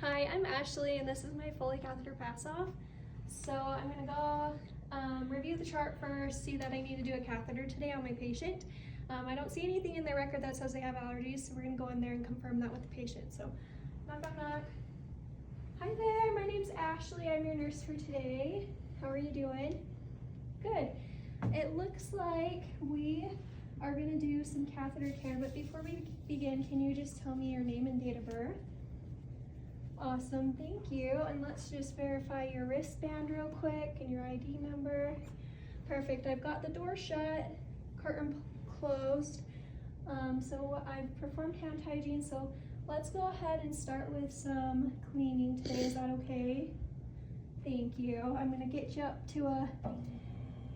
Hi, I'm Ashley and this is my Foley catheter Passoff. So I'm going to go review the chart first, see that I need to do a catheter today on my patient. I don't see anything in their record that says they have allergies, so we're going to go in there and confirm that with the patient. So knock, knock, knock. Hi there, my name's Ashley. I'm your nurse for today. How are you doing? Good. It looks like we are going to do some catheter care, but before we begin, can you just tell me your name and date of birth? Awesome, thank you. And let's just verify your wristband real quick and your ID number. Perfect, I've got the door shut, curtain closed. So I've performed hand hygiene, so let's go ahead and start with some cleaning today. Is that okay? Thank you. I'm gonna get you up to a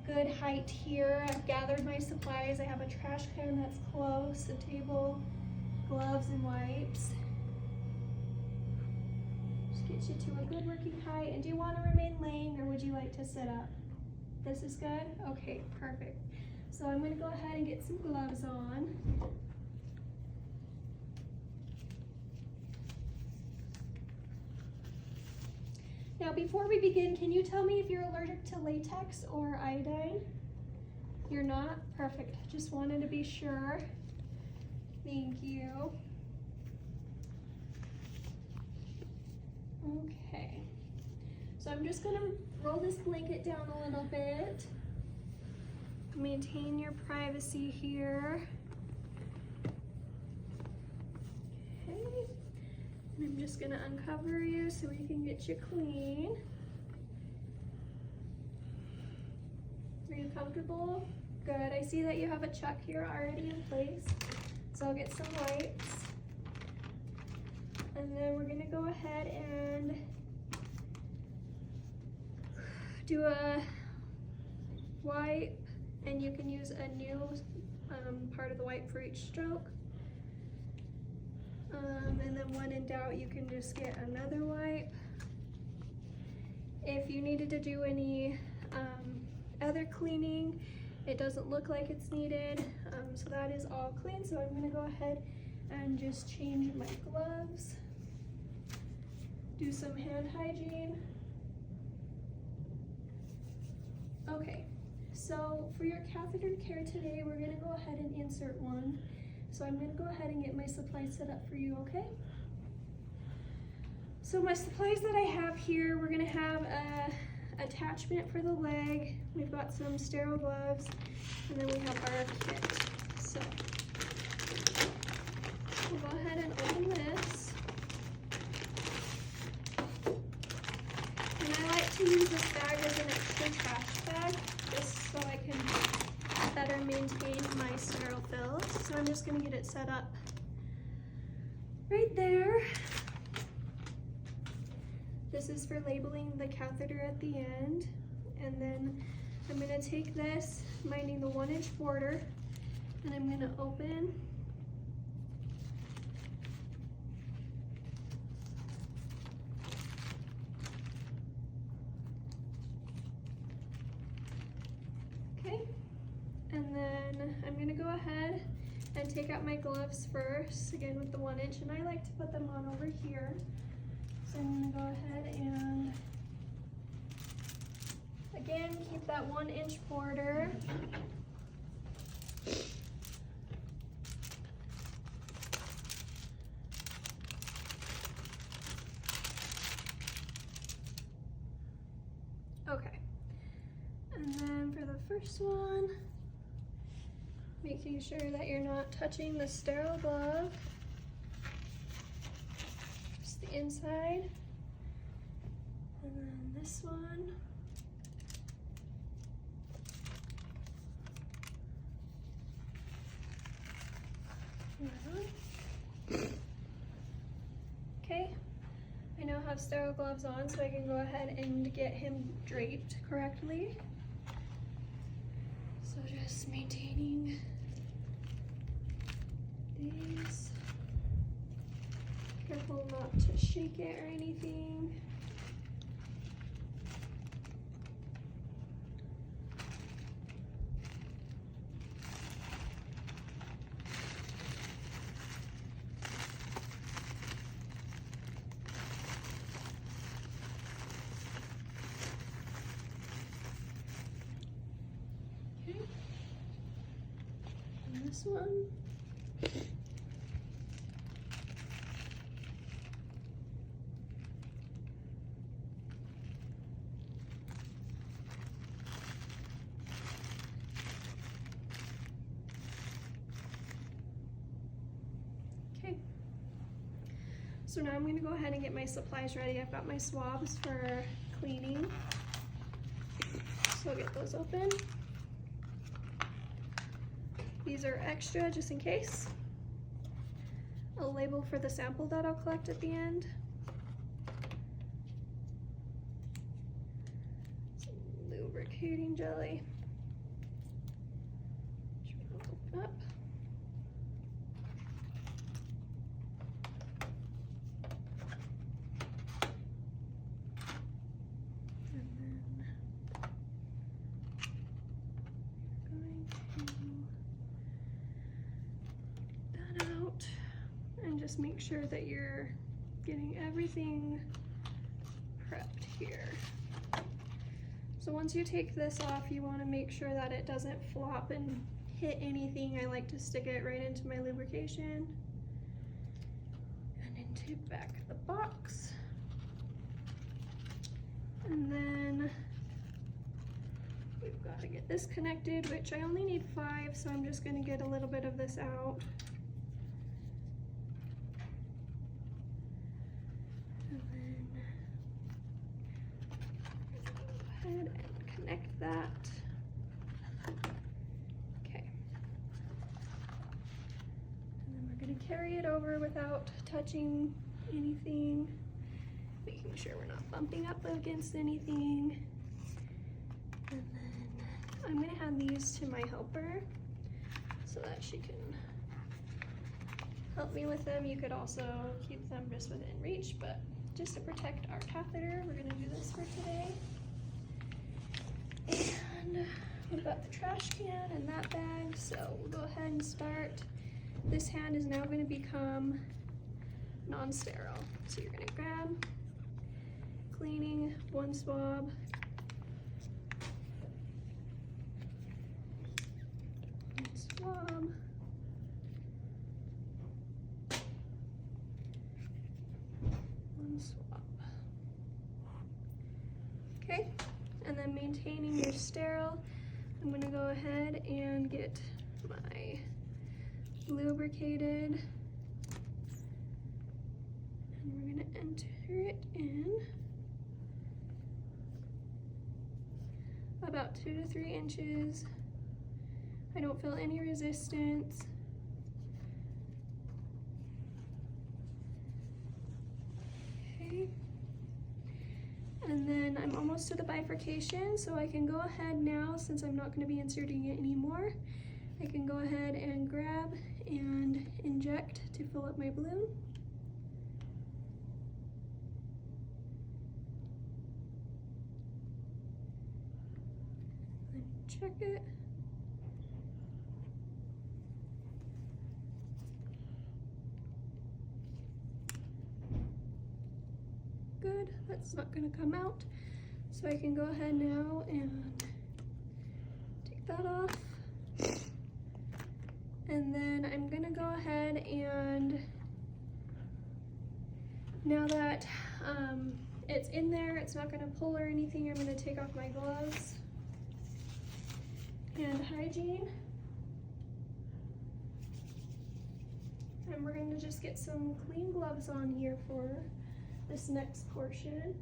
good height here. I've gathered my supplies. I have a trash can that's close, a table, gloves, and wipes. Get you to a good working height. And do you want to remain laying or would you like to sit up? This is good? Okay, perfect. So I'm going to go ahead and get some gloves on. Now before we begin, can you tell me if you're allergic to latex or iodine? You're not? Perfect. Just wanted to be sure. Thank you. Okay, so I'm just gonna roll this blanket down a little bit. Maintain your privacy here. Okay, and I'm just gonna uncover you so we can get you clean. Are you comfortable? Good, I see that you have a chuck here already in place. So I'll get some wipes. And then we're gonna go ahead and do a wipe, and you can use a new part of the wipe for each stroke. And then when in doubt, you can just get another wipe. If you needed to do any other cleaning, it doesn't look like it's needed. So that is all clean. So I'm gonna go ahead and just change my gloves. Do some hand hygiene. Okay, so for your catheter care today, we're gonna go ahead and insert one. So I'm gonna go ahead and get my supplies set up for you, okay? So my supplies that I have here, we're gonna have a attachment for the leg. We've got some sterile gloves, and then we have our kit. So we'll go ahead and open this. To use this bag as an extra trash bag, just so I can better maintain my sterile fills. So I'm just going to get it set up right there. This is for labeling the catheter at the end. And then I'm going to take this, minding the 1-inch border, and I'm going to open . And then I'm gonna go ahead and take out my gloves first, again with the 1-inch, and I like to put them on over here. So I'm gonna go ahead and, again, keep that 1-inch border. Okay, and then for the first one, making sure that you're not touching the sterile glove, just the inside. And then this one. Okay, I now have sterile gloves on, so I can go ahead and get him draped correctly. So just maintaining these. Careful not to shake it or anything. this one. Okay. So now I'm going to go ahead and get my supplies ready. I've got my swabs for cleaning. So I'll get those open. These are extra just in case. A label for the sample that I'll collect at the end. Some lubricating jelly. Should we open up? Just make sure that you're getting everything prepped here. So once you take this off, you want to make sure that it doesn't flop and hit anything. I like to stick it right into my lubrication and into back of the box. And then we've got to get this connected, which I only need 5, so I'm just going to get a little bit of this out. And connect that. Okay. And then we're going to carry it over without touching anything, making sure we're not bumping up against anything. And then I'm going to hand these to my helper so that she can help me with them. You could also keep them just within reach, but just to protect our catheter, we're going to do this for today. And we've got the trash can and that bag, so we'll go ahead and start. This hand is now going to become non-sterile. So you're going to grab, cleaning, 1 swab, 1 swab, swab. Okay. And then maintaining your sterile, I'm going to go ahead and get my lubricated, and we're going to enter it in about 2 to 3 inches. I don't feel any resistance. Okay. And then I'm almost to the bifurcation, so I can go ahead now, since I'm not going to be inserting it anymore, I can go ahead and grab and inject to fill up my balloon. Then check it. Good, that's not going to come out. So I can go ahead now and take that off. And then I'm going to go ahead and, now that it's in there, it's not going to pull or anything, I'm going to take off my gloves. And hygiene. And we're going to just get some clean gloves on here for this next portion.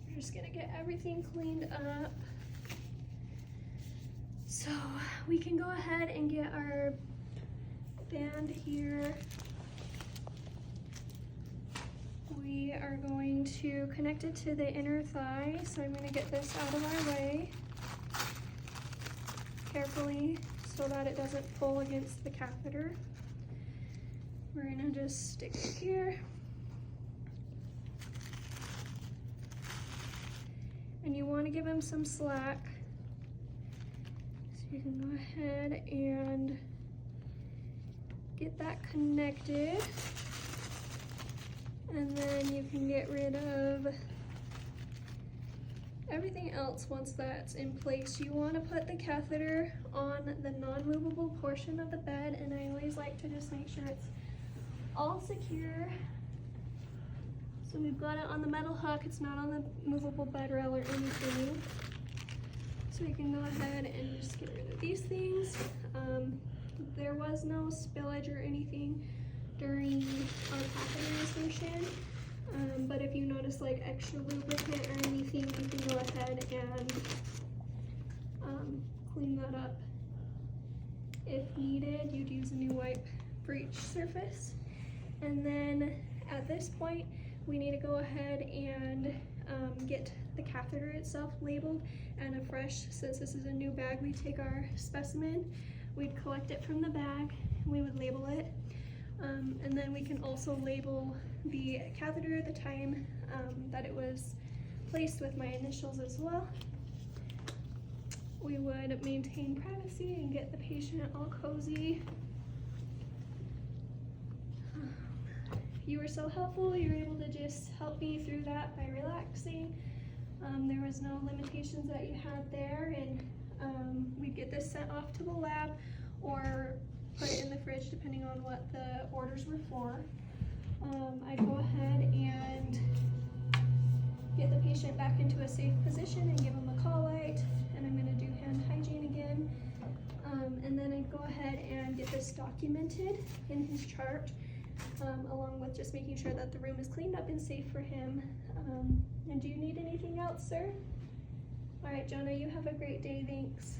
We're just gonna get everything cleaned up. So we can go ahead and get our band here. We are going to connect it to the inner thigh, so I'm going to get this out of our way carefully so that it doesn't pull against the catheter. We're going to just stick it here. And you want to give him some slack. So you can go ahead and get that connected. And then you can get rid of everything else once that's in place. You want to put the catheter on the non-movable portion of the bed, and I always like to just make sure it's all secure. So we've got it on the metal hook, it's not on the movable bed rail or anything. So you can go ahead and just get rid of these things. There was no spillage or anything during our catheter insertion. But if you notice like extra lubricant or anything, you can go ahead and clean that up. If needed, you'd use a new wipe for each surface. And then at this point, we need to go ahead and get the catheter itself labeled and afresh. Since this is a new bag, we take our specimen, we'd collect it from the bag, and we would label it. And then we can also label the catheter, the time that it was placed with my initials as well. We would maintain privacy and get the patient all cozy. You were so helpful. You were able to just help me through that by relaxing. There was no limitations that you had there, and we'd get this sent off to the lab or put it in the fridge depending on what the orders were for. I'd go ahead and get the patient back into a safe position and give him a call light, and I'm going to do hand hygiene again. And then I'd go ahead and get this documented in his chart, along with just making sure that the room is cleaned up and safe for him. And do you need anything else, sir? All right, Jonah, you have a great day. Thanks.